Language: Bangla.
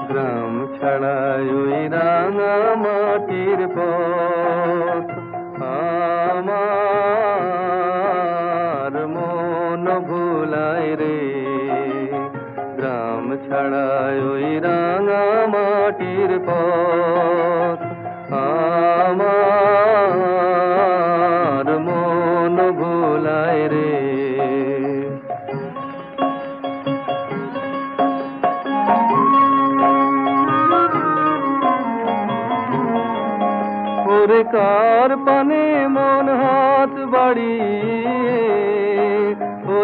গ্রাম ছাড়াই ওই রাঙা মাটির পথ আমার মন ভুলায় রে। গ্রাম ছাড়াই ওই রাঙা মাটির পথ আমার মন ভুলায় রে। ওরে কার পানে মন হাত বাড়িয়ে